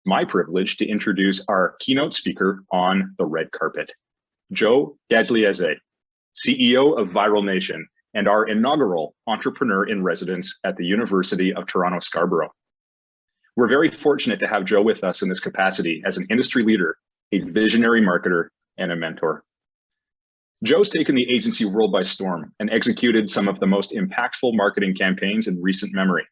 My privilege to introduce our keynote speaker on the red carpet, Joe Gagliese, CEO of Viral Nation and our inaugural entrepreneur in residence at the University of Toronto Scarborough. We're very fortunate to have Joe with us in this capacity as an industry leader, a visionary marketer, and a mentor. Joe's taken the agency world by storm and executed some of the most impactful marketing campaigns in recent memory.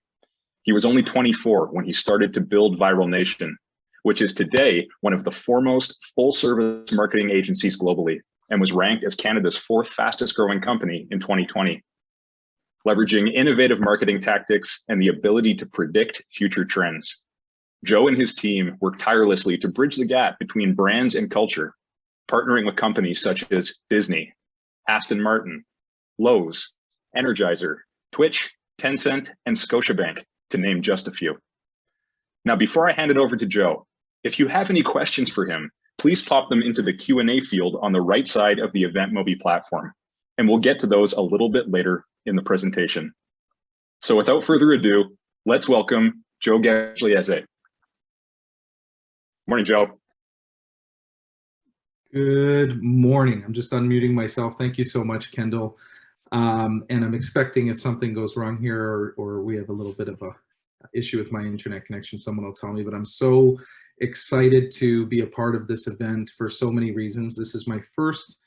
He was only 24 when he started to build Viral Nation, which is today one of the foremost full-service marketing agencies globally and was ranked as Canada's fourth fastest growing company in 2020. Leveraging innovative marketing tactics and the ability to predict future trends, Joe and his team work tirelessly to bridge the gap between brands and culture, partnering with companies such as Disney, Aston Martin, Lowe's, Energizer, Twitch, Tencent, and Scotiabank, to name just a few. Now, before I hand it over to Joe, if you have any questions for him, please pop them into the Q&A field on the right side of the EventMobi platform, and we'll get to those a little bit later in the presentation. So without further ado, let's welcome Joe Gagliese. Morning, Joe. Good morning. I'm just unmuting myself. Thank you so much, Kendall. And I'm expecting if something goes wrong here or we have a little bit of a issue with my internet connection, someone will tell me, but I'm so excited to be a part of this event for so many reasons. This is my first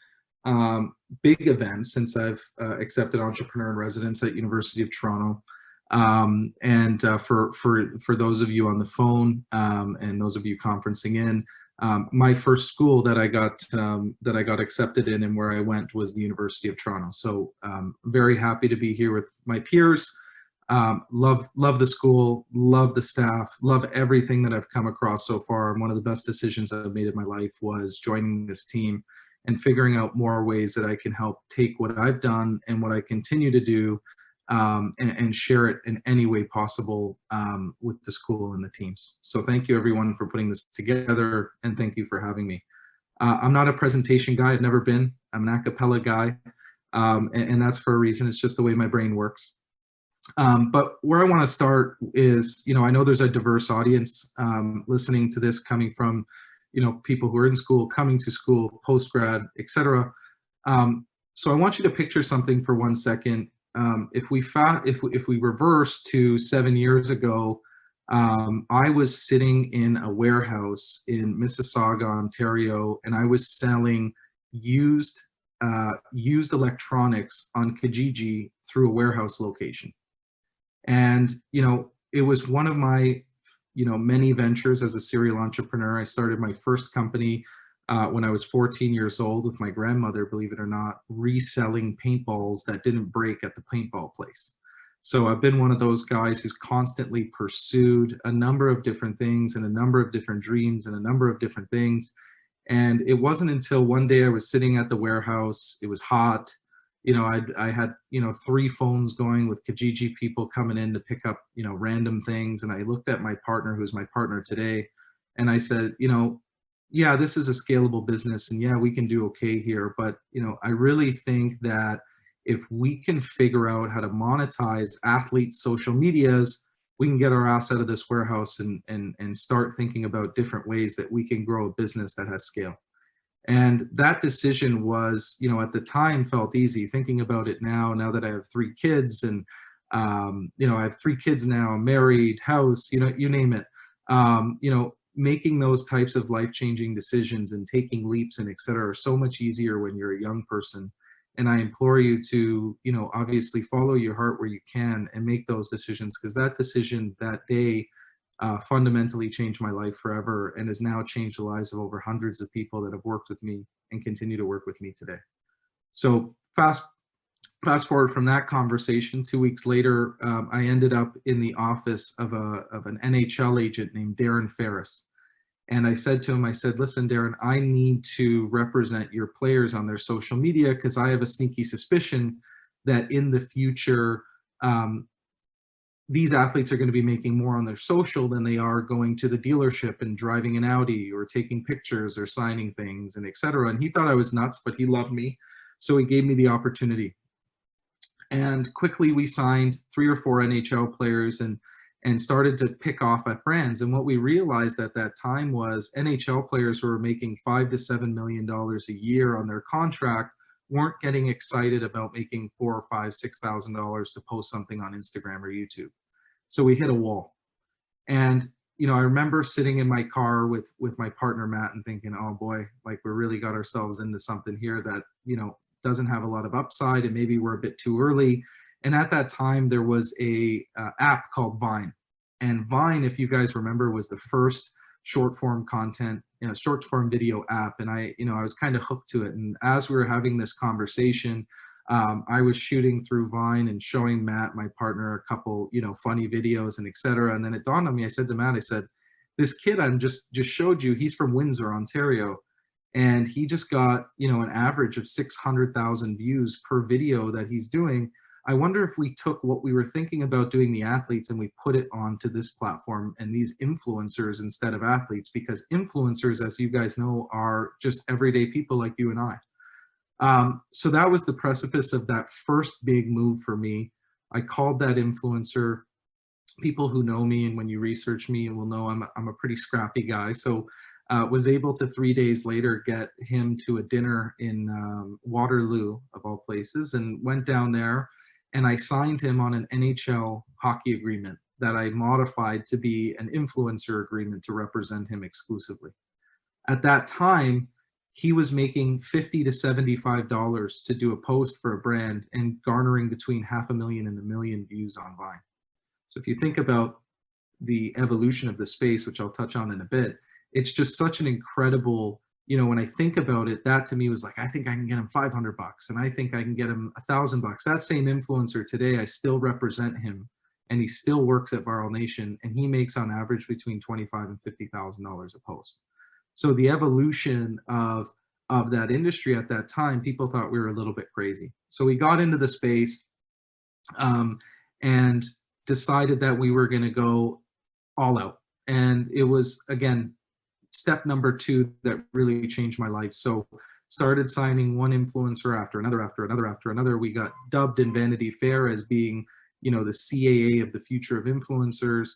big event since I've accepted entrepreneur in residence at University of Toronto. For those of you on the phone and those of you conferencing in, my first school that I got accepted in and where I went was the University of Toronto. So very happy to be here with my peers. Love the school, love the staff, love everything that I've come across so far. And one of the best decisions I've made in my life was joining this team and figuring out more ways that I can help take what I've done and what I continue to do and share it in any way possible with the school and the teams. So thank you everyone for putting this together, and thank you for having me. I'm not a presentation guy, I've never been. I'm an a cappella guy, and that's for a reason. It's just the way my brain works. But where I want to start is, I know there's a diverse audience listening to this, coming from, people who are in school, coming to school, post-grad, etc. So I want you to picture something for 1 second. If we reverse to 7 years ago, I was sitting in a warehouse in Mississauga, Ontario, and I was selling used electronics on Kijiji through a warehouse location. And, it was one of my, many ventures as a serial entrepreneur. I started my first company when I was 14 years old with my grandmother, believe it or not, reselling paintballs that didn't break at the paintball place. So I've been one of those guys who's constantly pursued a number of different things and a number of different dreams and a number of different things. And it wasn't until one day I was sitting at the warehouse, it was hot, I had 3 phones going with Kijiji people coming in to pick up, random things. And I looked at my partner, who's my partner today, and I said, yeah, this is a scalable business, and yeah, we can do okay here. But, I really think that if we can figure out how to monetize athletes' social medias, we can get our ass out of this warehouse and start thinking about different ways that we can grow a business that has scale. And that decision was, at the time felt easy. Thinking about it now that I have 3 kids and, I have 3 kids now, I'm married, house, you name it. Making those types of life-changing decisions and taking leaps and et cetera are so much easier when you're a young person. And I implore you to, obviously follow your heart where you can and make those decisions, because that decision that day fundamentally changed my life forever and has now changed the lives of over hundreds of people that have worked with me and continue to work with me today. So fast forward from that conversation, 2 weeks later, I ended up in the office of an NHL agent named Darren Ferris. And I said to him, listen, Darren, I need to represent your players on their social media because I have a sneaky suspicion that in the future, these athletes are going to be making more on their social than they are going to the dealership and driving an Audi or taking pictures or signing things and et cetera. And he thought I was nuts, but he loved me. So he gave me the opportunity. And quickly we signed 3 or 4 NHL players, and and started to pick off at brands. And what we realized at that time was NHL players who were making $5 to $7 million a year on their contract weren't getting excited about making $4,000 or $5,000, $6,000 to post something on Instagram or YouTube. So we hit a wall. And I remember sitting in my car with my partner Matt and thinking, oh boy, like we really got ourselves into something here that doesn't have a lot of upside, and maybe we're a bit too early. And at that time, there was a app called Vine. And Vine, if you guys remember, was the first short form content, short form video app. And I was kind of hooked to it. And as we were having this conversation, I was shooting through Vine and showing Matt, my partner, a couple, funny videos and et cetera. And then it dawned on me, I said to Matt, I said, this kid I just showed you, he's from Windsor, Ontario. And he just got, an average of 600,000 views per video that he's doing. I wonder if we took what we were thinking about doing the athletes and we put it onto this platform and these influencers instead of athletes, because influencers, as you guys know, are just everyday people like you and I. So that was the precipice of that first big move for me. I called that influencer. People who know me, and when you research me, will know I'm a pretty scrappy guy. So was able to 3 days later get him to a dinner in Waterloo, of all places, and went down there. And I signed him on an NHL hockey agreement that I modified to be an influencer agreement to represent him exclusively. At that time, he was making $50 to $75 to do a post for a brand and garnering between 500,000 and 1 million views on Vine. So if you think about the evolution of the space, which I'll touch on in a bit, it's just such an incredible, when I think about it, that to me was like, I think I can get him $500 and I think I can get him $1,000. That same influencer today, I still represent him and he still works at Viral Nation and he makes on average between $25,000 and $50,000 a post. So the evolution of that industry at that time, people thought we were a little bit crazy. So we got into the space and decided that we were going to go all out. And it was, again, step number 2 that really changed my life. So started signing one influencer after another. We got dubbed in Vanity Fair as being, the CAA of the future of influencers.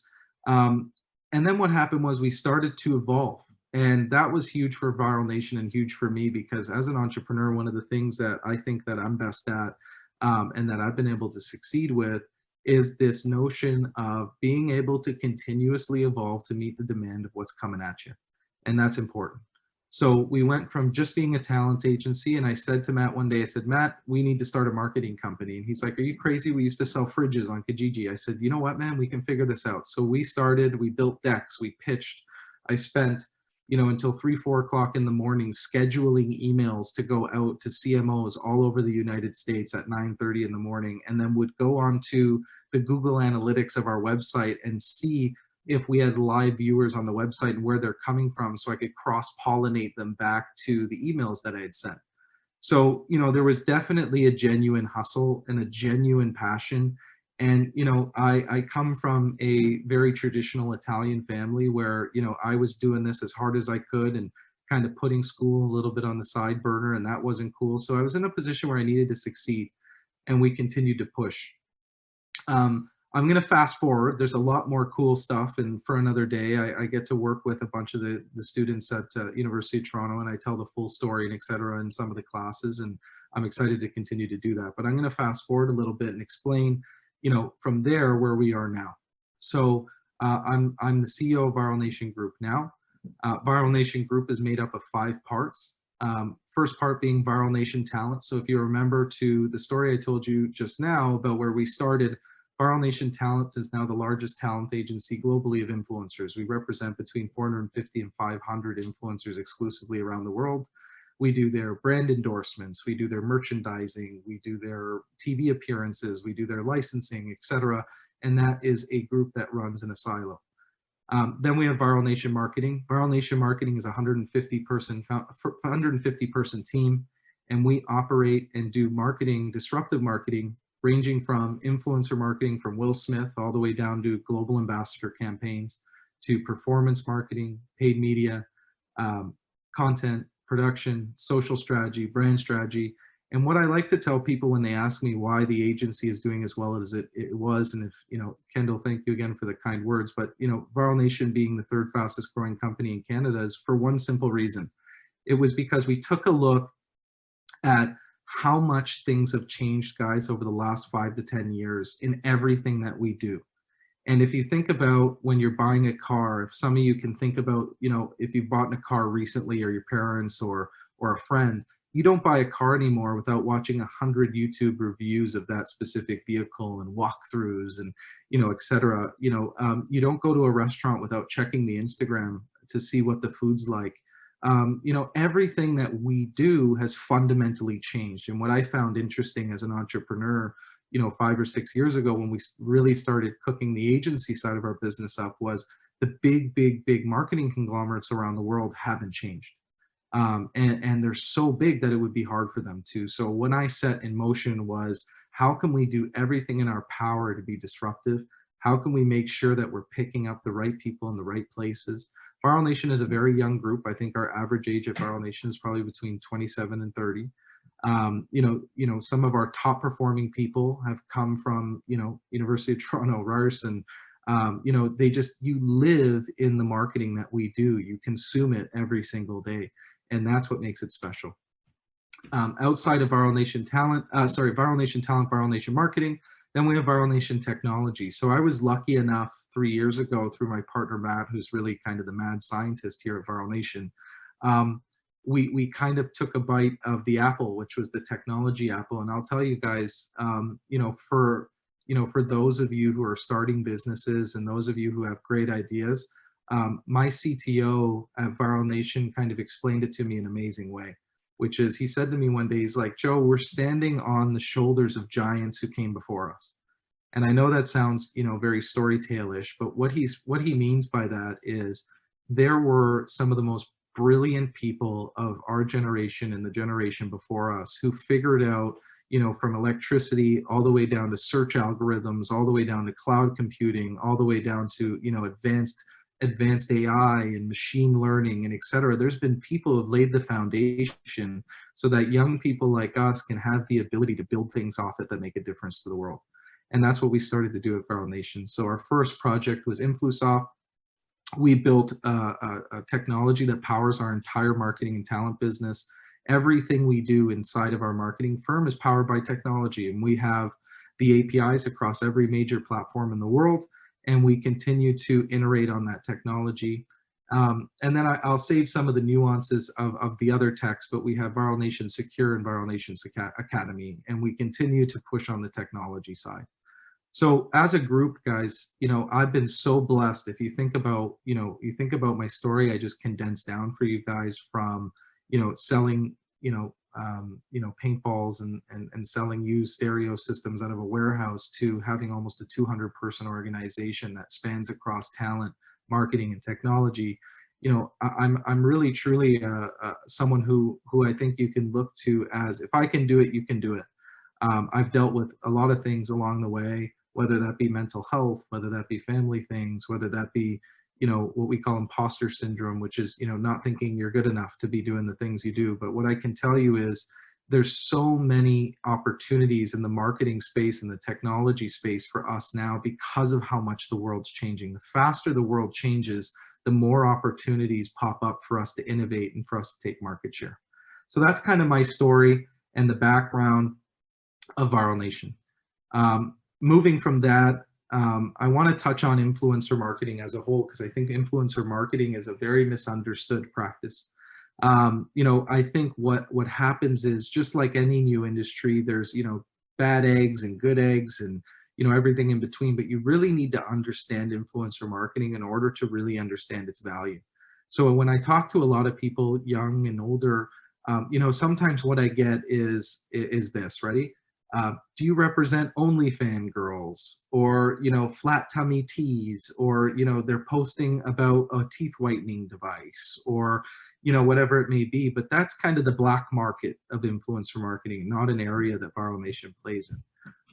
And then what happened was we started to evolve. And that was huge for Viral Nation and huge for me, because as an entrepreneur, one of the things that I think that I'm best at and that I've been able to succeed with is this notion of being able to continuously evolve to meet the demand of what's coming at you. And that's important. So we went from just being a talent agency, and I said to Matt one day, I said, Matt, we need to start a marketing company. And he's like, are you crazy? We used to sell fridges on Gagliese. I said, you know what, man, we can figure this out. So we built decks, we pitched. I spent, until 3, 4 o'clock in the morning scheduling emails to go out to CMOs all over the United States at 9:30 in the morning, and then would go on to the Google Analytics of our website and see if we had live viewers on the website and where they're coming from, so I could cross-pollinate them back to the emails that I had sent. So, there was definitely a genuine hustle and a genuine passion. And, I come from a very traditional Italian family where, I was doing this as hard as I could and kind of putting school a little bit on the side burner, and that wasn't cool. So I was in a position where I needed to succeed, and we continued to push. I'm going to fast forward. There's a lot more cool stuff, and for another day, I get to work with a bunch of the students at University of Toronto, and I tell the full story and et cetera in some of the classes, and I'm excited to continue to do that. But I'm going to fast forward a little bit and explain, from there where we are now. So I'm the CEO of Viral Nation Group now. Viral Nation Group is made up of 5 parts. First part being Viral Nation Talent. So if you remember to the story I told you just now about where we started, Viral Nation Talent is now the largest talent agency globally of influencers. We represent between 450 and 500 influencers exclusively around the world. We do their brand endorsements, we do their merchandising, we do their TV appearances, we do their licensing, etc. And that is a group that runs in a silo. Then we have Viral Nation Marketing. Viral Nation Marketing is a 150 person team, and we operate and do marketing, disruptive marketing, ranging from influencer marketing from Will Smith all the way down to global ambassador campaigns, to performance marketing, paid media, content, production, social strategy, brand strategy, And what I like to tell people when they ask me why the agency is doing as well as it was, and if, Kendall, thank you again for the kind words, but, Viral Nation being the third fastest growing company in Canada is for one simple reason. It was because we took a look at how much things have changed, guys, over the last 5 to 10 years in everything that we do. And if you think about when you're buying a car, if some of you can think about, if you bought a car recently, or your parents or a friend, you don't buy a car anymore without watching 100 YouTube reviews of that specific vehicle and walkthroughs and, et cetera. You don't go to a restaurant without checking the Instagram to see what the food's like. Everything that we do has fundamentally changed. And what I found interesting as an entrepreneur, 5 or 6 years ago, when we really started cooking the agency side of our business up, was the big marketing conglomerates around the world haven't changed. And they're so big that it would be hard for them to. So what I set in motion was, how can we do everything in our power to be disruptive? How can we make sure that we're picking up the right people in the right places? Viral Nation is a very young group. I think our average age at Viral Nation is probably between 27 and 30. Some of our top performing people have come from, University of Toronto, RARS, and you live in the marketing that we do. You consume it every single day, and that's what makes it special. Outside of Viral Nation Talent, Viral Nation Talent, Viral Nation Marketing, then we have Viral Nation Technology. So I was lucky enough 3 years ago, through my partner Matt, who's really kind of the mad scientist here at Viral Nation. We kind of took a bite of the apple, which was the technology apple. And I'll tell you guys, for those of you who are starting businesses and those of you who have great ideas, my CTO at Viral Nation kind of explained it to me in an amazing way, which is, he said to me one day, he's like, Joe, we're standing on the shoulders of giants who came before us. And I know that sounds, very storytale-ish, but what he means by that is, there were some of the most brilliant people of our generation and the generation before us who figured out, from electricity all the way down to search algorithms, all the way down to cloud computing, all the way down to, advanced AI and machine learning and et cetera. There's been people who have laid the foundation so that young people like us can have the ability to build things off it that make a difference to the world. And that's what we started to do at Viral Nation. So our first project was InfluSoft. We built a technology that powers our entire marketing and talent business. Everything we do inside of our marketing firm is powered by technology, and we have the APIs across every major platform in the world, and we continue to iterate on that technology. And then I'll save some of the nuances of the other techs, but we have Viral Nation Secure and Viral Nation Academy, and we continue to push on the technology side. So as a group, guys, I've been so blessed. If you think about, my story, I just condensed down for you guys from, selling, paintballs and selling used stereo systems out of a warehouse, to having almost a 200-person organization that spans across talent, marketing, and technology. I'm really truly someone who I think you can look to as, if I can do it, you can do it. I've dealt with a lot of things along the way, whether that be mental health, whether that be family things, whether that be, what we call imposter syndrome, which is, not thinking you're good enough to be doing the things you do. But what I can tell you is, there's so many opportunities in the marketing space and the technology space for us now because of how much the world's changing. The faster the world changes, the more opportunities pop up for us to innovate and for us to take market share. So that's kind of my story and the background of Viral Nation. Moving from that, I want to touch on influencer marketing as a whole, because I think influencer marketing is a very misunderstood practice. I think what happens is, just like any new industry, there's, bad eggs and good eggs and, everything in between, but you really need to understand influencer marketing in order to really understand its value. So when I talk to a lot of people, young and older, sometimes what I get is this, ready? Do you represent OnlyFans girls, or, flat tummy teas, or, they're posting about a teeth whitening device, or, whatever it may be. But that's kind of the black market of influencer marketing, not an area that Viral Nation plays in.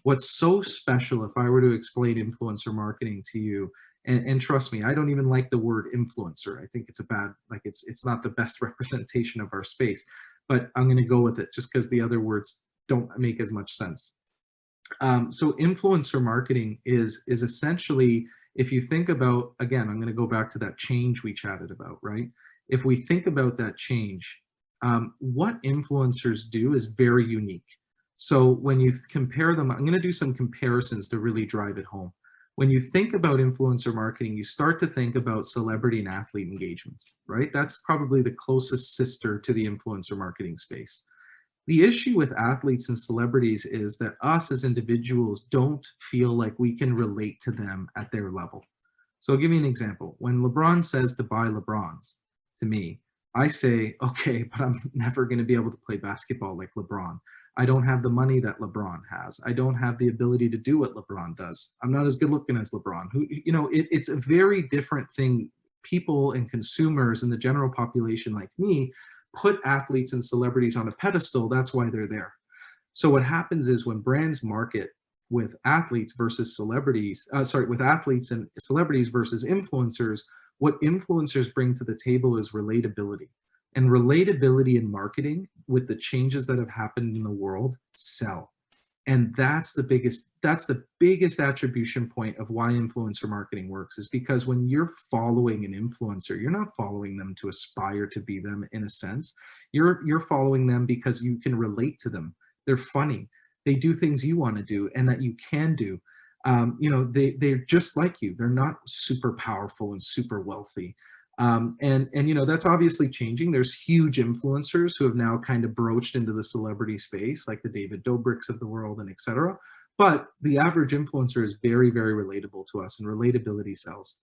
What's so special, if I were to explain influencer marketing to you, and trust me, I don't even like the word influencer. I think it's a bad, it's not the best representation of our space. but I'm going to go with it just because the other words don't make as much sense. So influencer marketing is essentially, if you think about, again, I'm going to go back to that change we chatted about, right? If we think about that change, what influencers do is very unique. So when you compare them, I'm going to do some comparisons to really drive it home. When you think about influencer marketing, you start to think about celebrity and athlete engagements, right? That's probably the closest sister to the influencer marketing space. The issue with athletes and celebrities is that us as individuals don't feel like we can relate to them at their level. So I'll give you an example. When LeBron says to buy LeBrons to me, I say, okay, but I'm never going to be able to play basketball like LeBron. I don't have the money that LeBron has. I don't have the ability to do what LeBron does. I'm not as good looking as LeBron. It's a very different thing. People and consumers and the general population like me put athletes and celebrities on a pedestal. That's why they're there. So what happens is when brands market with athletes versus celebrities, with athletes and celebrities versus influencers, what influencers bring to the table is relatability. And relatability in marketing, with the changes that have happened in the world, sell. And that's the biggest attribution point of why influencer marketing works, is because when you're following an influencer, you're not following them to aspire to be them in a sense. You're following them because you can relate to them. They're funny. They do things you want to do and that you can do. They're just like you. They're not super powerful and super wealthy. That's obviously changing. There's huge influencers who have now kind of broached into the celebrity space, like the David Dobrik's of the world and etc. But the average influencer is very, very relatable to us, and relatability sells.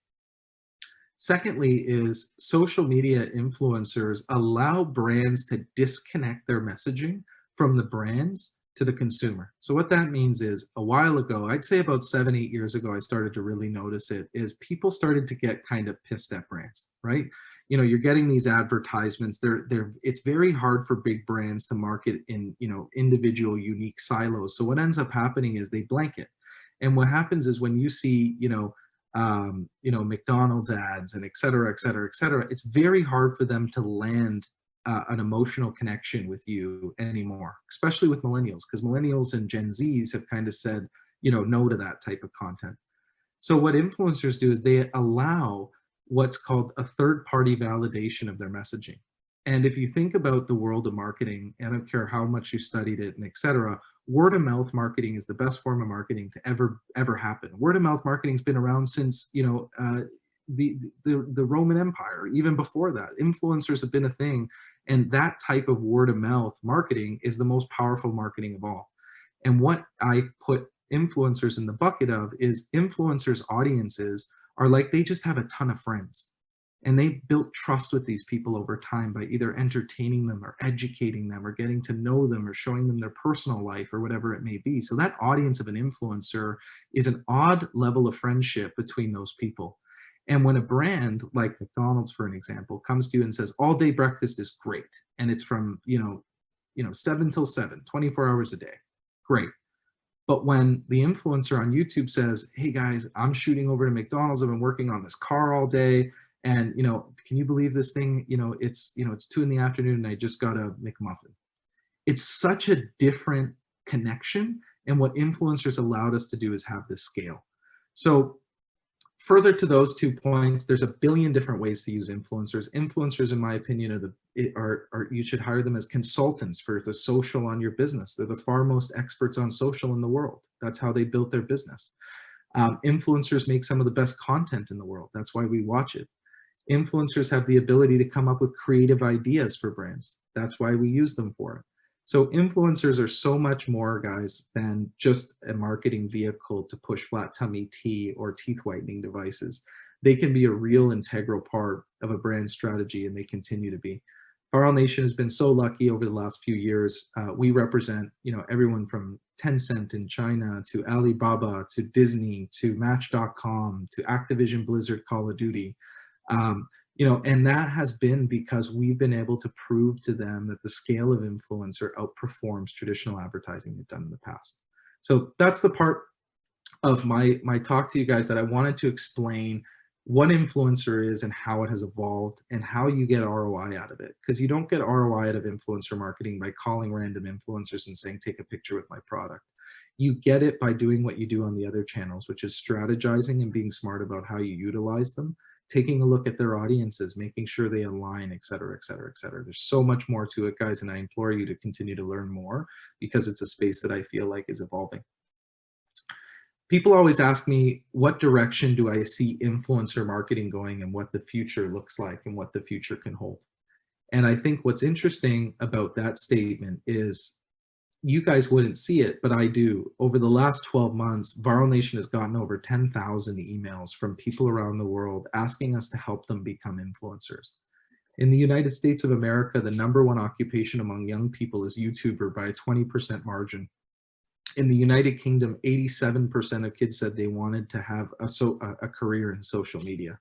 Secondly is social media influencers allow brands to disconnect their messaging from the brands to the consumer. So what that means is, a while ago, I'd say about 7-8 years ago, I started to really notice it, is people started to get kind of pissed at brands, right? You're getting these advertisements. It's very hard for big brands to market in, individual unique silos. So what ends up happening is they blanket. And what happens is when you see, McDonald's ads and et cetera, et cetera, et cetera, it's very hard for them to land an emotional connection with you anymore, especially with millennials, because millennials and Gen Zs have kind of said, no to that type of content. So what influencers do is they allow what's called a third-party validation of their messaging. And if you think about the world of marketing, I don't care how much you studied it and et cetera, word of mouth marketing is the best form of marketing to ever happen. Word of mouth marketing has been around since, the Roman Empire. Even before that, influencers have been a thing, and that type of word of mouth marketing is the most powerful marketing of all. And what I put influencers in the bucket of is influencers' audiences are like, they just have a ton of friends, and they built trust with these people over time by either entertaining them or educating them or getting to know them or showing them their personal life or whatever it may be. So that audience of an influencer is an odd level of friendship between those people. And when a brand like McDonald's, for an example, comes to you and says, all day breakfast is great, and it's from, 7 till 7, 24 hours a day, great. But when the influencer on YouTube says, hey guys, I'm shooting over to McDonald's, I've been working on this car all day, and can you believe this thing? It's 2 in the afternoon and I just got a McMuffin. It's such a different connection. And what influencers allowed us to do is have this scale. So further to those 2 points, there's a billion different ways to use influencers. Influencers, in my opinion, you should hire them as consultants for the social on your business. They're the far most experts on social in the world. That's how they built their business. Influencers make some of the best content in the world. That's why we watch it. Influencers have the ability to come up with creative ideas for brands. That's why we use them for it. So influencers are so much more, guys, than just a marketing vehicle to push flat tummy tea or teeth whitening devices. They can be a real integral part of a brand strategy, and they continue to be. Viral Nation has been so lucky over the last few years. We represent, everyone from Tencent in China to Alibaba to Disney to Match.com to Activision Blizzard Call of Duty. And that has been because we've been able to prove to them that the scale of influencer outperforms traditional advertising they've done in the past. So that's the part of my talk to you guys that I wanted to explain what influencer is and how it has evolved and how you get ROI out of it. Because you don't get ROI out of influencer marketing by calling random influencers and saying, take a picture with my product. You get it by doing what you do on the other channels, which is strategizing and being smart about how you utilize them, taking a look at their audiences, making sure they align, et cetera, et cetera, et cetera. There's so much more to it, guys, and I implore you to continue to learn more because it's a space that I feel like is evolving. People always ask me, what direction do I see influencer marketing going and what the future looks like and what the future can hold? And I think what's interesting about that statement is you guys wouldn't see it, but I do. Over the last 12 months, Viral Nation has gotten over 10,000 emails from people around the world asking us to help them become influencers. In the United States of America, the #1 occupation among young people is YouTuber by a 20% margin. In the United Kingdom, 87% of kids said they wanted to have a career in social media.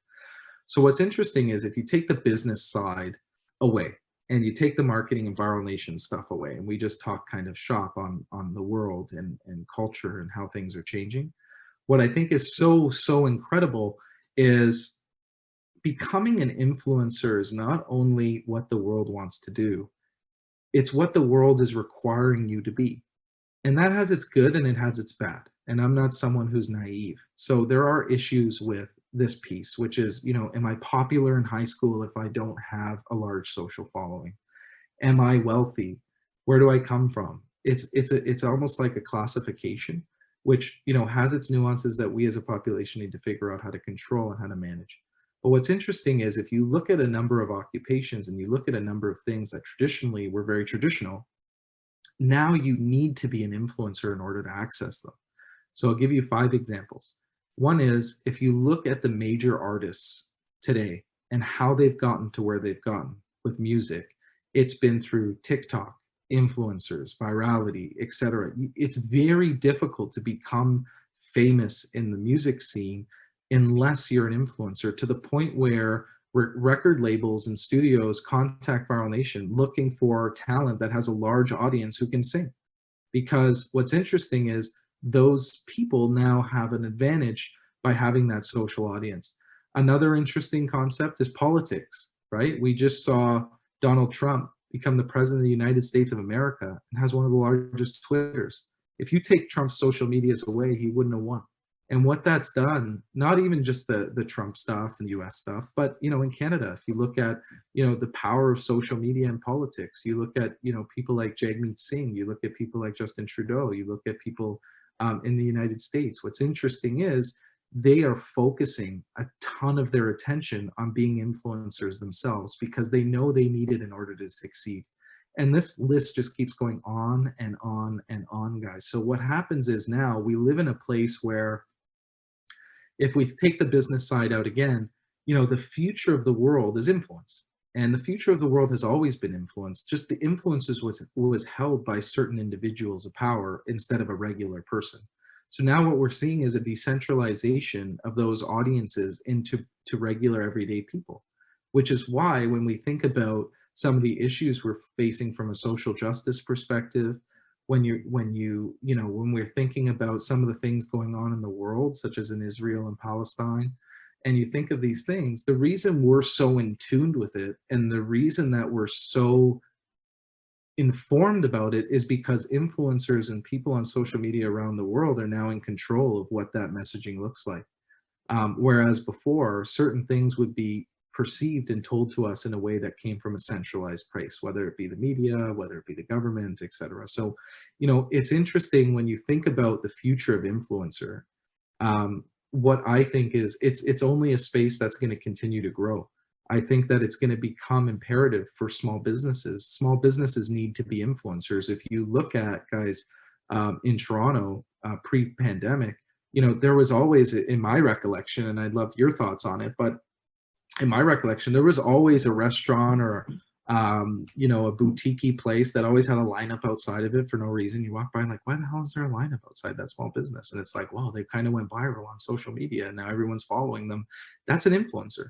So what's interesting is if you take the business side away and you take the marketing and Viral Nation stuff away, and we just talk kind of shop on the world and culture and how things are changing, what I think is so incredible is becoming an influencer is not only what the world wants to do, it's what the world is requiring you to be. And that has its good and it has its bad. And I'm not someone who's naive. So there are issues with this piece, which is, am I popular in high school if I don't have a large social following? Am I wealthy? Where do I come from? It's almost like a classification, which, has its nuances that we as a population need to figure out how to control and how to manage. But what's interesting is if you look at a number of occupations and you look at a number of things that traditionally were very traditional, now you need to be an influencer in order to access them. So I'll give you 5 examples. One is if you look at the major artists today and how they've gotten to where they've gotten with music, it's been through TikTok, influencers, virality, etc. It's very difficult to become famous in the music scene unless you're an influencer, to the point where record labels and studios contact Viral Nation looking for talent that has a large audience who can sing. Because what's interesting is those people now have an advantage by having that social audience. Another interesting concept is politics, right? We just saw Donald Trump become the president of the United States of America and has one of the largest Twitters. If you take Trump's social medias away, he wouldn't have won. And what that's done, not even just the Trump stuff and US stuff, but, in Canada, if you look at, the power of social media and politics, you look at, people like Jagmeet Singh, you look at people like Justin Trudeau, you look at people in the United States. What's interesting is they are focusing a ton of their attention on being influencers themselves because they know they need it in order to succeed. And this list just keeps going on and on and on, guys. So what happens is now we live in a place where if we take the business side out again, the future of the world is influence. And the future of the world has always been influence. Just the influences was held by certain individuals of power instead of a regular person. So now what we're seeing is a decentralization of those audiences into regular everyday people, which is why when we think about some of the issues we're facing from a social justice perspective, when we're thinking about some of the things going on in the world, such as in Israel and Palestine, and you think of these things, the reason we're so in tune with it and the reason that we're so informed about it is because influencers and people on social media around the world are now in control of what that messaging looks like. Whereas before, certain things would be perceived and told to us in a way that came from a centralized place, whether it be the media, whether it be the government, etc. So, it's interesting when you think about the future of influencer. What I think is it's only a space that's going to continue to grow. I think that it's going to become imperative for small businesses. Small businesses need to be influencers. If you look at, guys, in Toronto, pre-pandemic, there was always, in my recollection, and I'd love your thoughts on it, but in my recollection, there was always a restaurant or, a boutique place that always had a lineup outside of it for no reason. You walk by and like, why the hell is there a lineup outside that small business? And it's like, wow, they kind of went viral on social media and now everyone's following them. That's an influencer.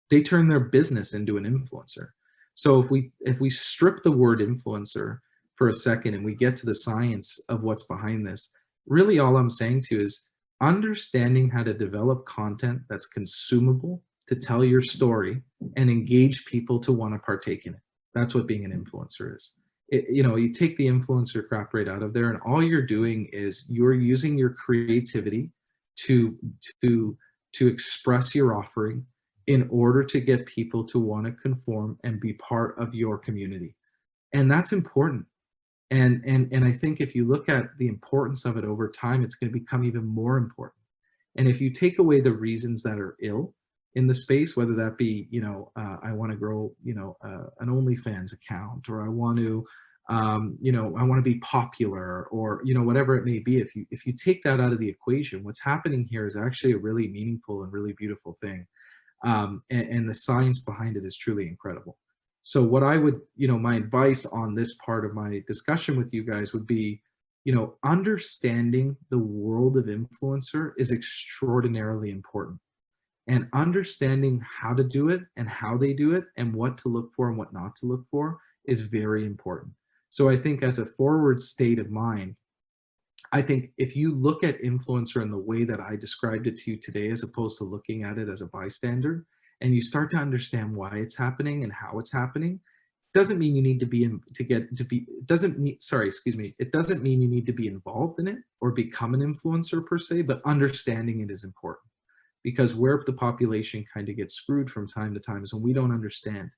They turn their business into an influencer. So if we strip the word influencer for a second and we get to the science of what's behind this, really all I'm saying to you is understanding how to develop content that's consumable to tell your story and engage people to want to partake in it. That's what being an influencer is. You take the influencer crap right out of there, and all you're doing is you're using your creativity to to to express your offering in order to get people to want to conform and be part of your community. And that's important. And I think if you look at the importance of it over time, it's going to become even more important. And if you take away the reasons that are ill in the space, whether that be, I want to grow, an OnlyFans account, or I want to, I want to be popular, or, whatever it may be, if you take that out of the equation, what's happening here is actually a really meaningful and really beautiful thing. And the science behind it is truly incredible. So what I would, my advice on this part of my discussion with you guys would be, understanding the world of influencer is extraordinarily important. And understanding how to do it and how they do it and what to look for and what not to look for is very important. So I think as a forward state of mind, I think if you look at influencer in the way that I described it to you today, as opposed to looking at it as a bystander, and you start to understand why it's happening and how it's happening, doesn't mean you need to be it doesn't mean you need to be involved in it or become an influencer per se, but understanding it is important. Because where the population kind of gets screwed from time to time is when we don't understand,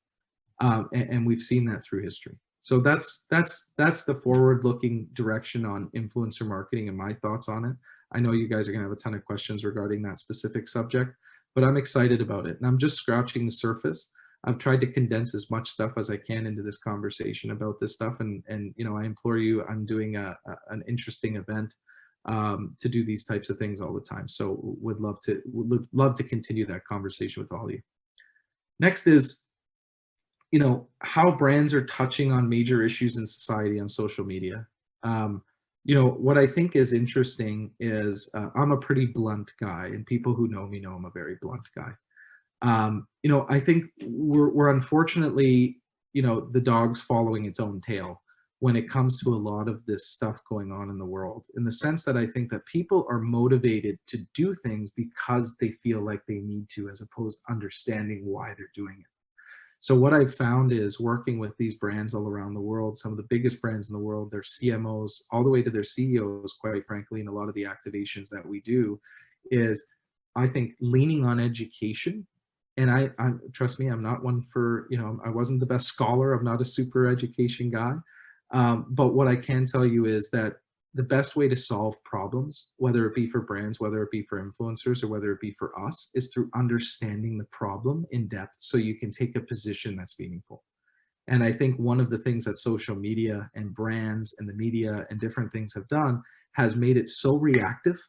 and we've seen that through history. So that's the forward-looking direction on influencer marketing and my thoughts on it. I know you guys are going to have a ton of questions regarding that specific subject, but I'm excited about it, and I'm just scratching the surface. I've tried to condense as much stuff as I can into this conversation about this stuff, and I implore you, I'm doing an interesting event to do these types of things all the time. So would love to continue that conversation with all of you. Next is, how brands are touching on major issues in society on social media. What I think is interesting is I'm a pretty blunt guy, and people who know me know I'm a very blunt guy. I think we're unfortunately, the dog's following its own tail when it comes to a lot of this stuff going on in the world, in the sense that I think that people are motivated to do things because they feel like they need to, as opposed to understanding why they're doing it. So what I've found is working with these brands all around the world, some of the biggest brands in the world, their CMOs, all the way to their CEOs, quite frankly, and a lot of the activations that we do is, I think, leaning on education. And I trust me, I'm not one for, I wasn't the best scholar. I'm not a super education guy. But what I can tell you is that the best way to solve problems, whether it be for brands, whether it be for influencers, or whether it be for us, is through understanding the problem in depth so you can take a position that's meaningful. And I think one of the things that social media and brands and the media and different things have done has made it so reactive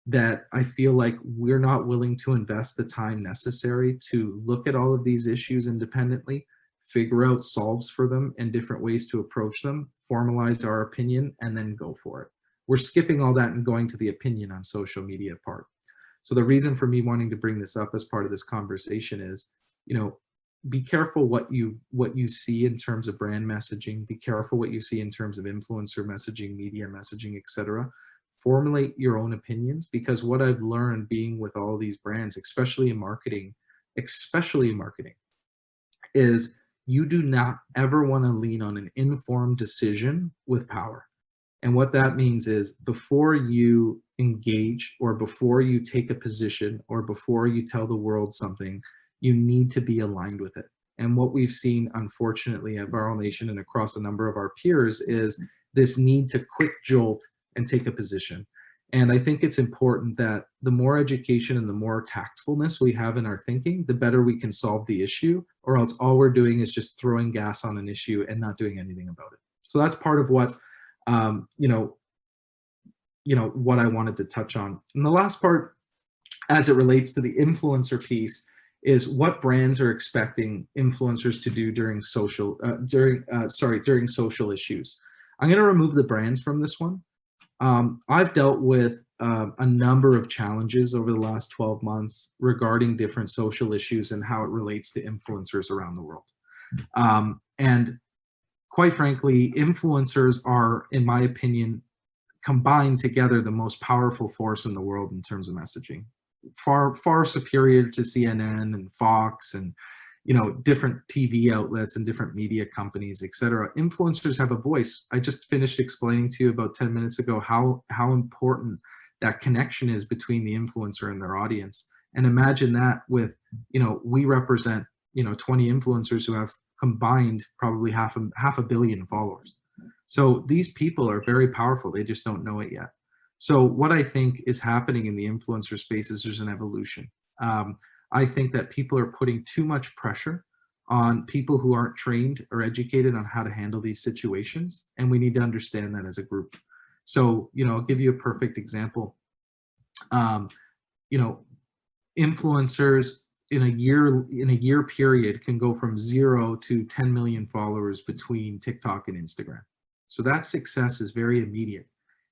that I feel like we're not willing to invest the time necessary to look at all of these issues independently, figure out solves for them and different ways to approach them, formalize our opinion, and then go for it. We're skipping all that and going to the opinion on social media part. So the reason for me wanting to bring this up as part of this conversation is, be careful what you see in terms of brand messaging. Be careful what you see in terms of influencer messaging, media messaging, etc. Formulate your own opinions, because what I've learned being with all these brands, especially in marketing, is you do not ever want to lean on an informed decision with power. And what that means is, before you engage, or before you take a position, or before you tell the world something, you need to be aligned with it. And what we've seen, unfortunately, at Viral Nation and across a number of our peers is this need to quick jolt and take a position. And I think it's important that the more education and the more tactfulness we have in our thinking, the better we can solve the issue, or else all we're doing is just throwing gas on an issue and not doing anything about it. So that's part of what, what I wanted to touch on. And the last part, as it relates to the influencer piece, is what brands are expecting influencers to do during social issues. I'm going to remove the brands from this one. I've dealt with a number of challenges over the last 12 months regarding different social issues and how it relates to influencers around the world. And quite frankly, influencers are, in my opinion, combined together the most powerful force in the world in terms of messaging, far superior to CNN and Fox and different TV outlets and different media companies, etc. Influencers have a voice. I just finished explaining to you about 10 minutes ago how important that connection is between the influencer and their audience. And imagine that with, we represent 20 influencers who have combined probably half a billion followers. So these people are very powerful. They just don't know it yet. So what I think is happening in the influencer space is there's an evolution. I think that people are putting too much pressure on people who aren't trained or educated on how to handle these situations. And we need to understand that as a group. So, I'll give you a perfect example. Influencers in a year period can go from 0 to 10 million followers between TikTok and Instagram. So that success is very immediate.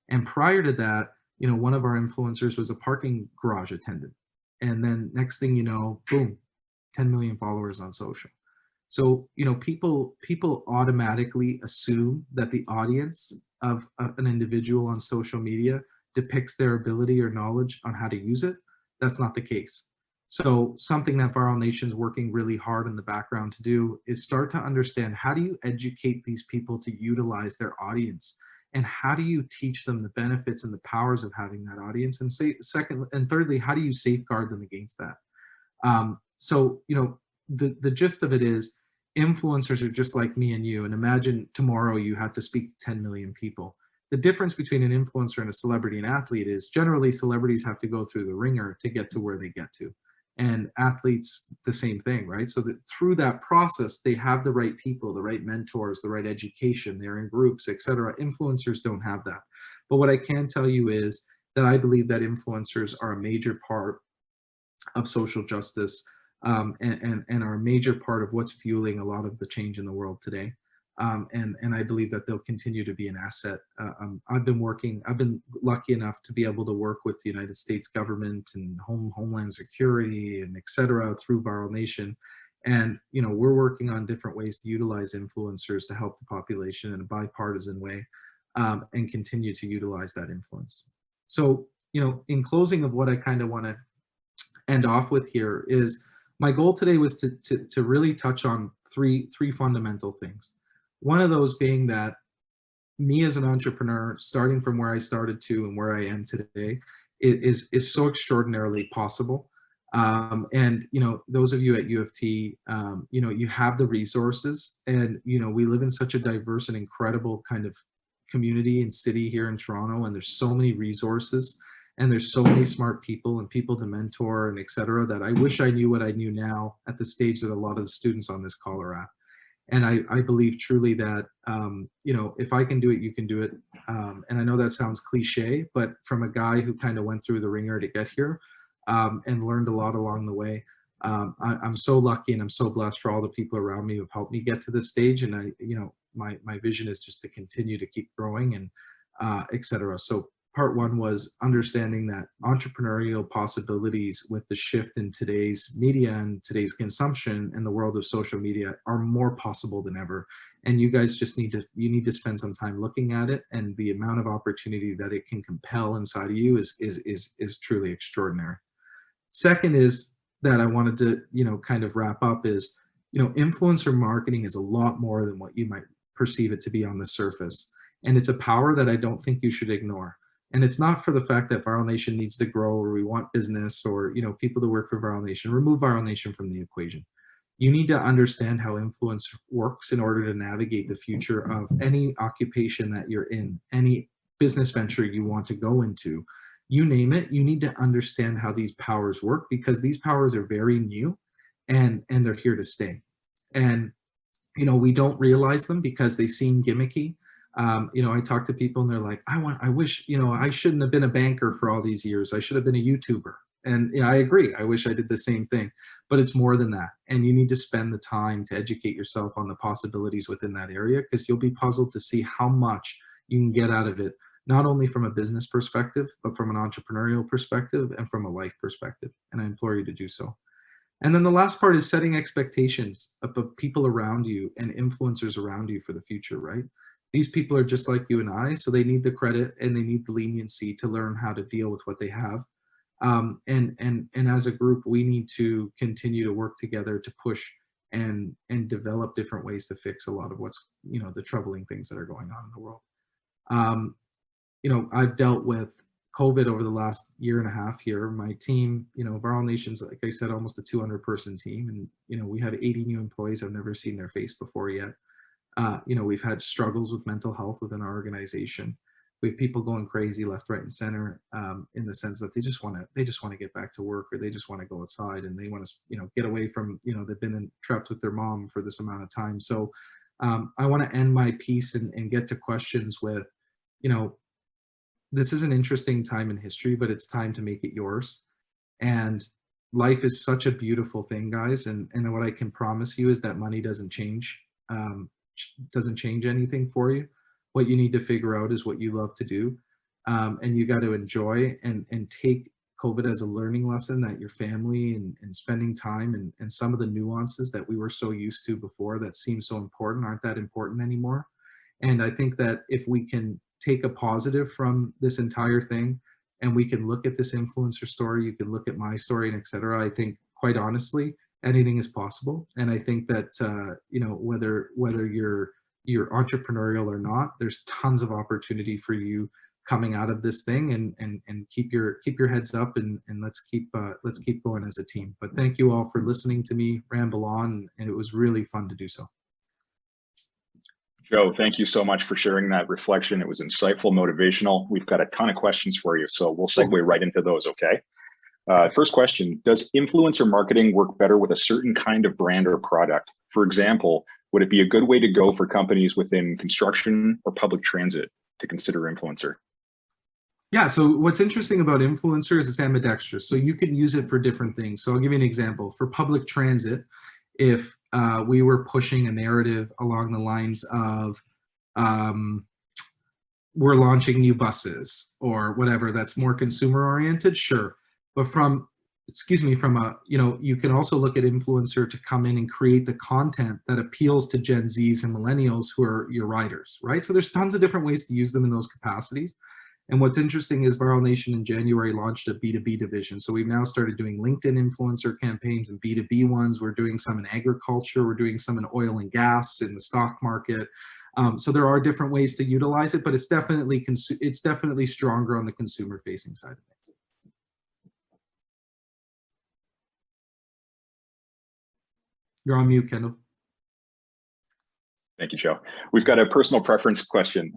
And prior to that, one of our influencers was a parking garage attendant. And then next thing you know, boom, 10 million followers on social. So, people automatically assume that the audience of an individual on social media depicts their ability or knowledge on how to use it. That's not the case. So something that Viral Nation's working really hard in the background to do is start to understand, how do you educate these people to utilize their audience? And how do you teach them the benefits and the powers of having that audience? And thirdly, how do you safeguard them against that? The gist of it is, influencers are just like me and you. And imagine tomorrow you have to speak to 10 million people. The difference between an influencer and a celebrity and athlete is generally celebrities have to go through the ringer to get to where they get to. And athletes, the same thing, right? So that through that process, they have the right people, the right mentors, the right education, they're in groups, etc. Influencers don't have that. But what I can tell you is that I believe that influencers are a major part of social justice, and are a major part of what's fueling a lot of the change in the world today. And I believe that they'll continue to be an asset. I've been lucky enough to be able to work with the United States government and Homeland Security and et cetera through Viral Nation. And, we're working on different ways to utilize influencers to help the population in a bipartisan way, and continue to utilize that influence. So, in closing of what I kind of want to end off with here is, my goal today was to really touch on three fundamental things. One of those being that me as an entrepreneur, starting from where I started to and where I am today, is so extraordinarily possible. And those of you at U of T, you have the resources, and we live in such a diverse and incredible kind of community and city here in Toronto, and there's so many resources, and there's so many smart people and people to mentor and et cetera, that I wish I knew what I knew now at the stage that a lot of the students on this call are at. And I believe truly that, if I can do it, you can do it. And I know that sounds cliche, but from a guy who kind of went through the ringer to get here, and learned a lot along the way, I'm so lucky and I'm so blessed for all the people around me who've helped me get to this stage. And my vision is just to continue to keep growing and et cetera. So part one was understanding that entrepreneurial possibilities with the shift in today's media and today's consumption in the world of social media are more possible than ever. And you guys just need to spend some time looking at it, and the amount of opportunity that it can compel inside of you is truly extraordinary. Second is that I wanted to, kind of wrap up is, influencer marketing is a lot more than what you might perceive it to be on the surface. And it's a power that I don't think you should ignore. And it's not for the fact that Viral Nation needs to grow, or we want business, or people to work for Viral Nation. Remove Viral Nation from the equation. You need to understand how influence works in order to navigate the future of any occupation that you're in, any business venture you want to go into. You name it, you need to understand how these powers work, because these powers are very new, and they're here to stay. And we don't realize them because they seem gimmicky. I talk to people and they're like, I wish, I shouldn't have been a banker for all these years. I should have been a YouTuber. And I agree. I wish I did the same thing, but it's more than that. And you need to spend the time to educate yourself on the possibilities within that area, because you'll be puzzled to see how much you can get out of it, not only from a business perspective, but from an entrepreneurial perspective and from a life perspective. And I implore you to do so. And then the last part is setting expectations of the people around you and influencers around you for the future, right? These people are just like you and I, so they need the credit and they need the leniency to learn how to deal with what they have. And as a group, we need to continue to work together to push and develop different ways to fix a lot of what's, the troubling things that are going on in the world. I've dealt with COVID over the last year and a half here. My team, Viral Nation's, like I said, almost a 200-person team, and we have 80 new employees. I've never seen their face before yet. We've had struggles with mental health within our organization. We have people going crazy left, right, and center, in the sense that they just want to get back to work, or they just want to go outside and they want to, get away from, they've been trapped with their mom for this amount of time. So I want to end my piece and get to questions with, this is an interesting time in history, but it's time to make it yours. And life is such a beautiful thing, guys. And what I can promise you is that money doesn't change anything for you. What you need to figure out is what you love to do. And you got to enjoy and take COVID as a learning lesson, that your family and spending time and some of the nuances that we were so used to before that seem so important aren't that important anymore. And I think that if we can take a positive from this entire thing and we can look at this influencer story, you can look at my story, and et cetera, I think quite honestly, anything is possible. And I think that, whether you're entrepreneurial or not, there's tons of opportunity for you coming out of this thing, and keep your heads up, and let's keep going as a team. But thank you all for listening to me ramble on, and it was really fun to do so. Joe, thank you so much for sharing that reflection. It was insightful, motivational. We've got a ton of questions for you, so we'll segue right into those, okay? First question, does influencer marketing work better with a certain kind of brand or product? For example, would it be a good way to go for companies within construction or public transit to consider influencer? Yeah, so what's interesting about influencers is ambidextrous. So you can use it for different things. So I'll give you an example. For public transit, if we were pushing a narrative along the lines of we're launching new buses or whatever, that's more consumer oriented, sure. But from a, you can also look at influencer to come in and create the content that appeals to Gen Zs and millennials who are your riders, right? So there's tons of different ways to use them in those capacities. And what's interesting is Viral Nation in January launched a B2B division. So we've now started doing LinkedIn influencer campaigns and B2B ones. We're doing some in agriculture. We're doing some in oil and gas, in the stock market. So there are different ways to utilize it, but it's definitely stronger on the consumer facing side of things. You're on mute, Kendall. Thank you, Joe. We've got a personal preference question.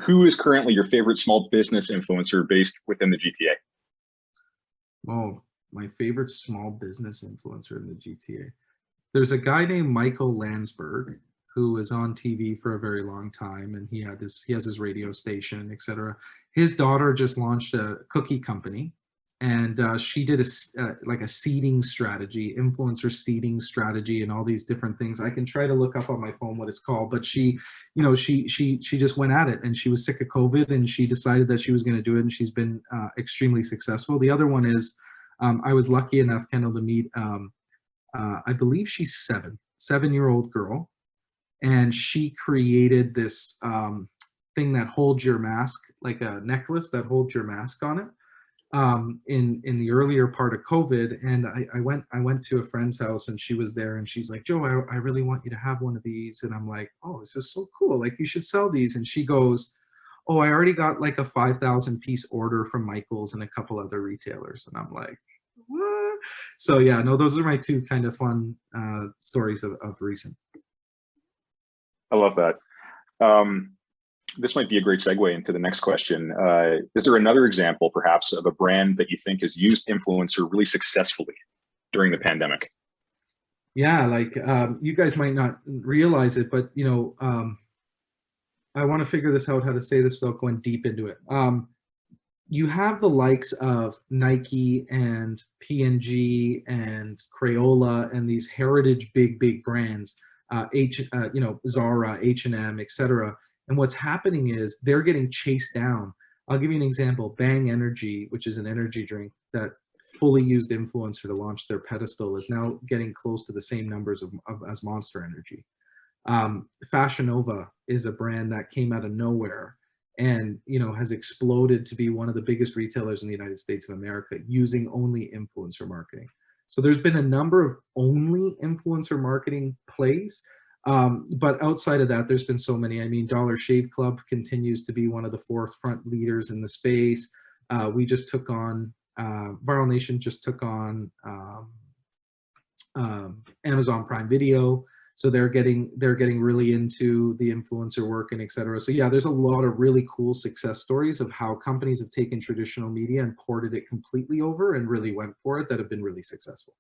Who is currently your favorite small business influencer based within the GTA? Oh, my favorite small business influencer in the GTA. There's a guy named Michael Landsberg who was on TV for a very long time, and he has his radio station, etc. His daughter just launched a cookie company, and she did a seeding strategy, influencer seeding strategy, and all these different things. I can try to look up on my phone what it's called, but she just went at it, and she was sick of COVID, and she decided that she was going to do it, and she's been extremely successful. The other one is, I was lucky enough, Kendall, to meet, I believe she's 7-year-old girl, and she created this thing that holds your mask, like a necklace that holds your mask on it. In the earlier part of COVID, and I went to a friend's house, and she was there, and she's like, Joe, I really want you to have one of these. And I'm like, oh, this is so cool, like you should sell these. And she goes, oh, I already got like a 5,000 piece order from Michael's and a couple other retailers. And I'm like, what? So yeah, no, those are my two kind of fun stories of recent. I love that. This might be a great segue into the next question. Is there another example, perhaps, of a brand that you think has used influencer really successfully during the pandemic? Yeah, like you guys might not realize it, but I want to figure this out, how to say this without going deep into it. You have the likes of Nike and P&G and Crayola and these heritage big brands, Zara, H&M, etc. And what's happening is they're getting chased down. I'll give you an example. Bang Energy, which is an energy drink that fully used influencer to launch their pedestal, is now getting close to the same numbers as Monster Energy. Fashion Nova is a brand that came out of nowhere and, you know, has exploded to be one of the biggest retailers in the United States of America using only influencer marketing. So there's been a number of only influencer marketing plays. But outside of that, there's been so many. I mean, Dollar Shave Club continues to be one of the forefront leaders in the space. We just took on, Viral Nation just took on Amazon Prime Video. So they're getting really into the influencer work and et cetera. So yeah, there's a lot of really cool success stories of how companies have taken traditional media and ported it completely over and really went for it that have been really successful.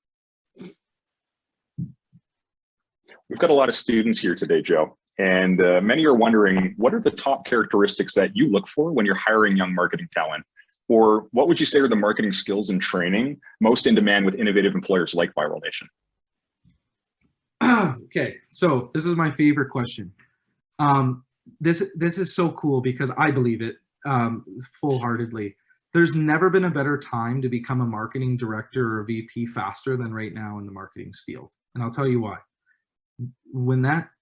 We've got a lot of students here today, Joe, and many are wondering, what are the top characteristics that you look for when you're hiring young marketing talent? Or what would you say are the marketing skills and training most in demand with innovative employers like Viral Nation? Okay, so this is my favorite question. This is so cool because I believe it full-heartedly. There's never been a better time to become a marketing director or a VP faster than right now in the marketing field. And I'll tell you why.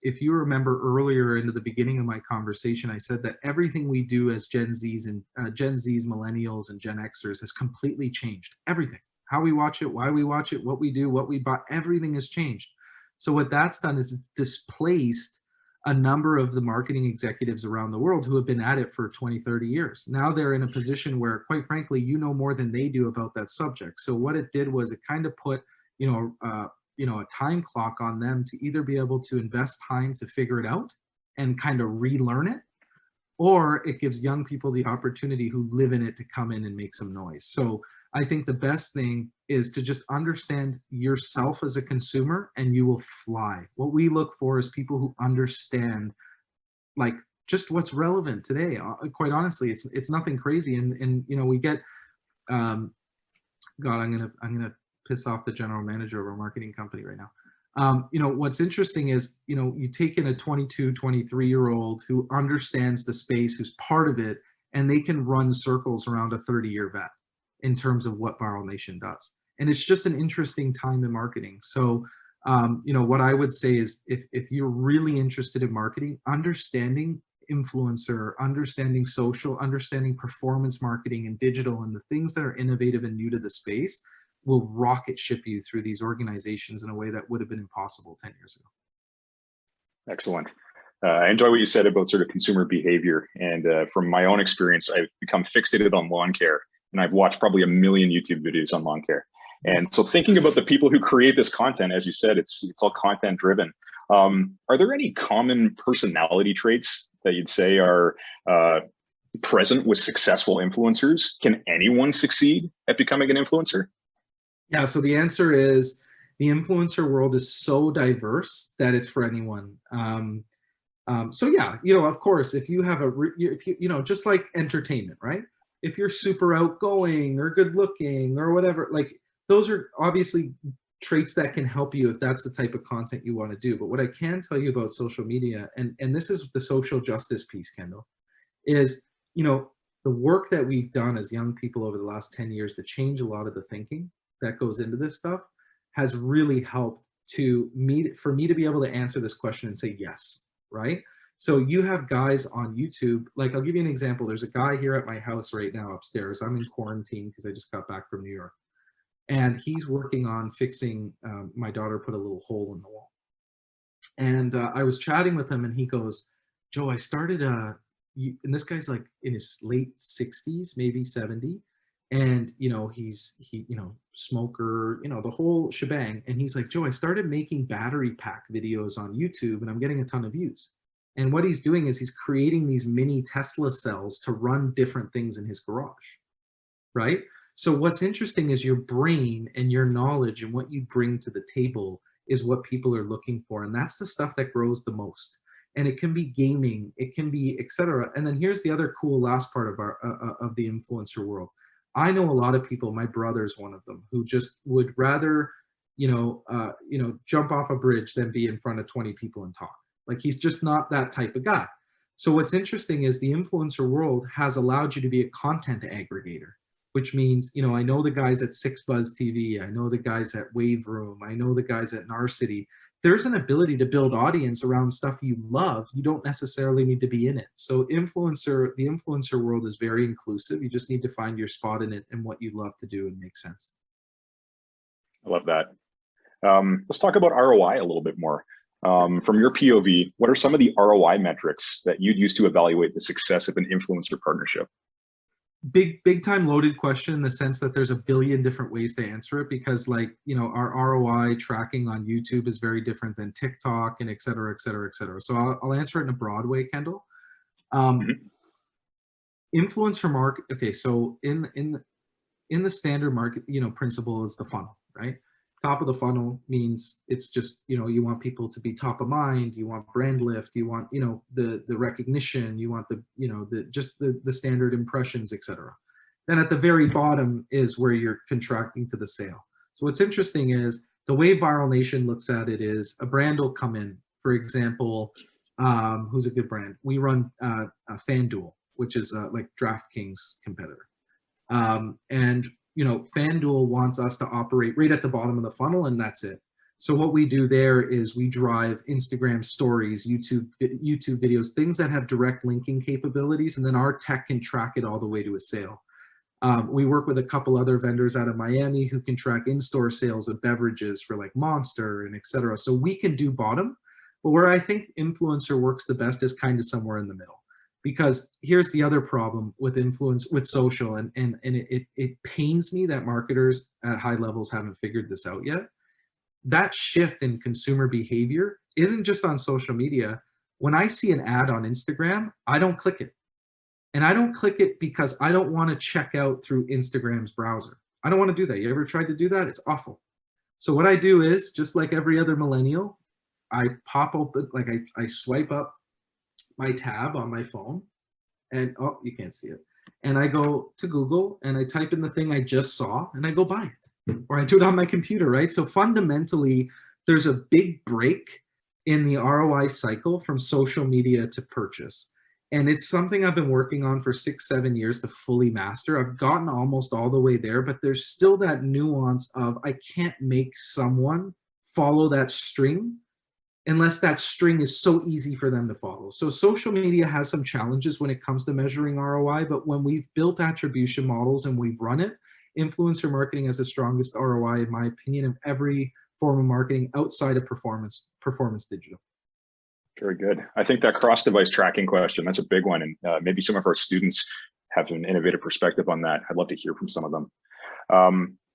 If you remember earlier into the beginning of my conversation, I said that everything we do as Gen Zs, Millennials, and Gen Xers has completely changed. Everything. How we watch it, why we watch it, what we do, what we buy, everything has changed. So what that's done is it's displaced a number of the marketing executives around the world who have been at it for 20, 30 years. Now they're in a position where, quite frankly, you know more than they do about that subject. So what it did was it kind of put, a time clock on them to either be able to invest time to figure it out and kind of relearn it, or it gives young people the opportunity who live in it to come in and make some noise. So I think the best thing is to just understand yourself as a consumer and you will fly. What we look for is people who understand like just what's relevant today. Quite honestly, it's nothing crazy. And we get, God, I'm gonna piss off the general manager of our marketing company right now. What's interesting is, you take in a 22, 23-year-old who understands the space, who's part of it, and they can run circles around a 30-year vet in terms of what Viral Nation does. And it's just an interesting time in marketing. So, what I would say is if you're really interested in marketing, understanding influencer, understanding social, understanding performance marketing and digital and the things that are innovative and new to the space will rocket ship you through these organizations in a way that would have been impossible 10 years ago. Excellent. I enjoy what you said about sort of consumer behavior. And from my own experience, I've become fixated on lawn care. And I've watched probably 1 million YouTube videos on lawn care. And so thinking about the people who create this content, as you said, it's all content driven. Are there any common personality traits that you'd say are present with successful influencers? Can anyone succeed at becoming an influencer? Yeah, so the answer is the influencer world is so diverse that it's for anyone. So yeah, of course, if you have just like entertainment, right? If you're super outgoing or good looking or whatever, like those are obviously traits that can help you if that's the type of content you want to do. But what I can tell you about social media, and this is the social justice piece, Kendall, is, the work that we've done as young people over the last 10 years to change a lot of the thinking that goes into this stuff has really helped for me to be able to answer this question and say yes, right? So you have guys on YouTube, like I'll give you an example. There's a guy here at my house right now upstairs. I'm in quarantine because I just got back from New York. And he's working on fixing, my daughter put a little hole in the wall. And I was chatting with him and he goes, Joe, I started, and this guy's like in his late 60s, maybe 70. And, he's smoker, the whole shebang. And he's like, Joe, I started making battery pack videos on YouTube and I'm getting a ton of views. And what he's doing is he's creating these mini Tesla cells to run different things in his garage, right? So what's interesting is your brain and your knowledge and what you bring to the table is what people are looking for. And that's the stuff that grows the most. And it can be gaming, it can be et cetera. And then here's the other cool last part of the influencer world. I know a lot of people, my brother's one of them, who just would rather, jump off a bridge than be in front of 20 people and talk. Like he's just not that type of guy. So what's interesting is the influencer world has allowed you to be a content aggregator, which means, I know the guys at 6 Buzz TV, I know the guys at Wave Room, I know the guys at Narcity. there's an ability to build audience around stuff you love. You don't necessarily need to be in it. So the influencer world is very inclusive. You just need to find your spot in it and what you love to do and make sense. I love that. Let's talk about ROI a little bit more. From your POV, what are some of the ROI metrics that you'd use to evaluate the success of an influencer partnership? Big time loaded question in the sense that there's a billion different ways to answer it, because like, you know, our ROI tracking on YouTube is very different than TikTok and et cetera, et cetera, et cetera. So I'll answer it in a broad way, Kendall. Influencer market. Okay. So in the standard market, you know, principle is the funnel, right? Top of the funnel means it's just, you know, you want people to be top of mind, you want brand lift, you want, you know, the recognition, you want the, you know, the standard impressions, etc. Then at the very bottom is where you're contracting to the sale. So what's interesting is the way Viral Nation looks at it is a brand will come in, for example, who's a good brand? We run FanDuel, which is like DraftKings competitor. And you know, FanDuel wants us to operate right at the bottom of the funnel, and that's it. So what we do there is we drive Instagram stories, YouTube videos, things that have direct linking capabilities, and then our tech can track it all the way to a sale. We work with a couple other vendors out of Miami who can track in-store sales of beverages for like Monster and et cetera. So we can do bottom, but where I think influencer works the best is kind of somewhere in the middle. Because here's the other problem with social, and it pains me that marketers at high levels haven't figured this out yet. That shift in consumer behavior isn't just on social media. When I see an ad on Instagram, I don't click it. And I don't click it because I don't want to check out through Instagram's browser. I don't want to do that. You ever tried to do that? It's awful. So what I do is, just like every other millennial, I pop open, like I swipe up my tab on my phone, and oh, you can't see it, and I go to Google and I type in the thing I just saw and I go buy it, or I do it on my computer, right? So fundamentally there's a big break in the ROI cycle from social media to purchase, and it's something I've been working on for 6-7 years to fully master. I've gotten almost all the way there, but there's still that nuance of I can't make someone follow that string unless that string is so easy for them to follow. So social media has some challenges when it comes to measuring ROI, but when we've built attribution models and we've run it, influencer marketing has the strongest ROI, in my opinion, of every form of marketing outside of performance digital. Very good. I think that cross-device tracking question, that's a big one. And maybe some of our students have an innovative perspective on that. I'd love to hear from some of them.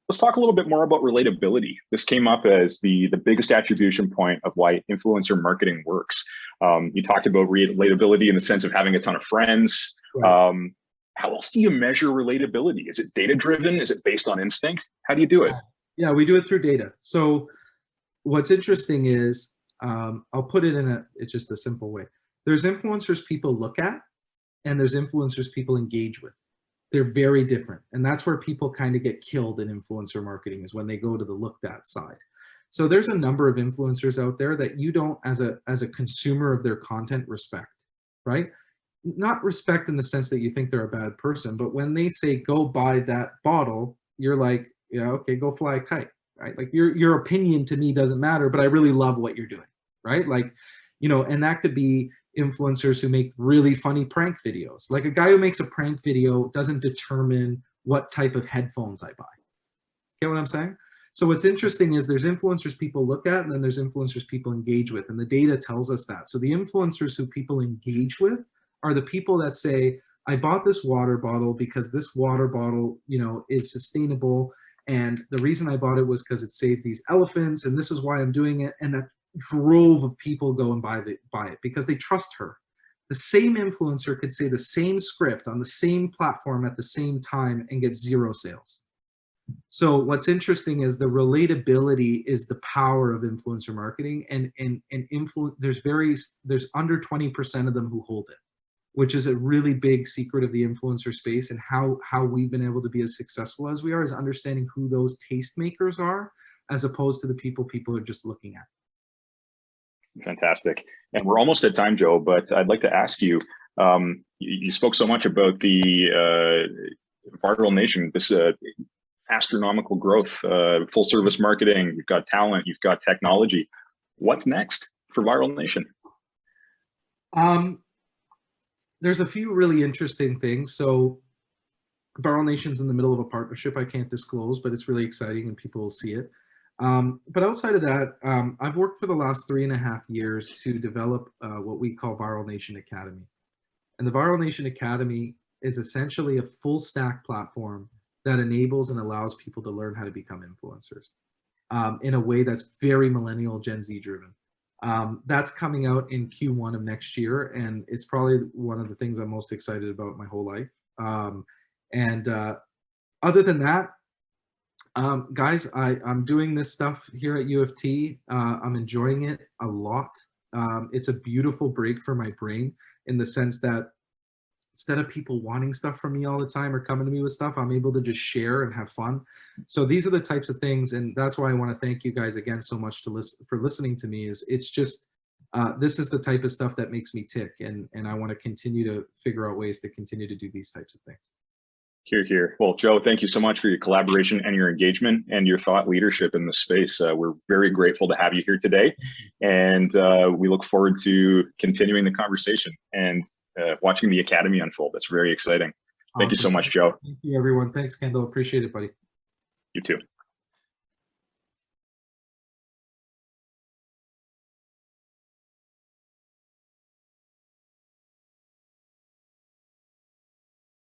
Let's talk a little bit more about relatability. This came up as the biggest attribution point of why influencer marketing works. You talked about relatability in the sense of having a ton of friends. Right. How else do you measure relatability? Is it data-driven? Is it based on instinct? How do you do it? Yeah, we do it through data. So what's interesting is, I'll put it in it's just a simple way. There's influencers people look at, and there's influencers people engage with. They're very different. And that's where people kind of get killed in influencer marketing, is when they go to the looked at side. So there's a number of influencers out there that you don't, as a consumer of their content, respect, right? Not respect in the sense that you think they're a bad person, but when they say, go buy that bottle, you're like, yeah, okay, go fly a kite, right? Like your opinion to me doesn't matter, but I really love what you're doing, right? Like, you know, and that could be influencers who make really funny prank videos. Like a guy who makes a prank video doesn't determine what type of headphones I buy. Get what I'm saying? So what's interesting is there's influencers people look at, and then there's influencers people engage with, and the data tells us that. So the influencers who people engage with are the people that say, I bought this water bottle because this water bottle, you know, is sustainable, and the reason I bought it was because it saved these elephants, and this is why I'm doing it. And that drove of people go and buy it because they trust her. The same influencer could say the same script on the same platform at the same time and get 0 sales. So what's interesting is the relatability is the power of influencer marketing, and there's under 20% of them who hold it, which is a really big secret of the influencer space, and how we've been able to be as successful as we are is understanding who those tastemakers are, as opposed to the people are just looking at. Fantastic. And we're almost at time, Joe, but I'd like to ask you, you spoke so much about the Viral Nation, this astronomical growth, full service marketing, you've got talent, you've got technology. what's next for Viral Nation? There's a few really interesting things. So Viral Nation's in the middle of a partnership I can't disclose, but it's really exciting and people will see it. But outside of that, I've worked for the last 3.5 years to develop what we call Viral Nation Academy. And the Viral Nation Academy is essentially a full stack platform that enables and allows people to learn how to become influencers in a way that's very millennial Gen Z driven. That's coming out in Q1 of next year, and it's probably one of the things I'm most excited about my whole life. Other than that, guys, I'm doing this stuff here at U of T. I'm enjoying it a lot. It's a beautiful break for my brain in the sense that instead of people wanting stuff from me all the time or coming to me with stuff, I'm able to just share and have fun. So these are the types of things, and that's why I want to thank you guys again so much for listening to me. It's just this is the type of stuff that makes me tick, and I want to continue to figure out ways to continue to do these types of things. Hear, hear. Well, Joe, thank you so much for your collaboration and your engagement and your thought leadership in the space. We're very grateful to have you here today, and we look forward to continuing the conversation and watching the Academy unfold. That's very exciting. Thank you so much, Joe. Thank you, everyone. Thanks, Kendall. Appreciate it, buddy. You too.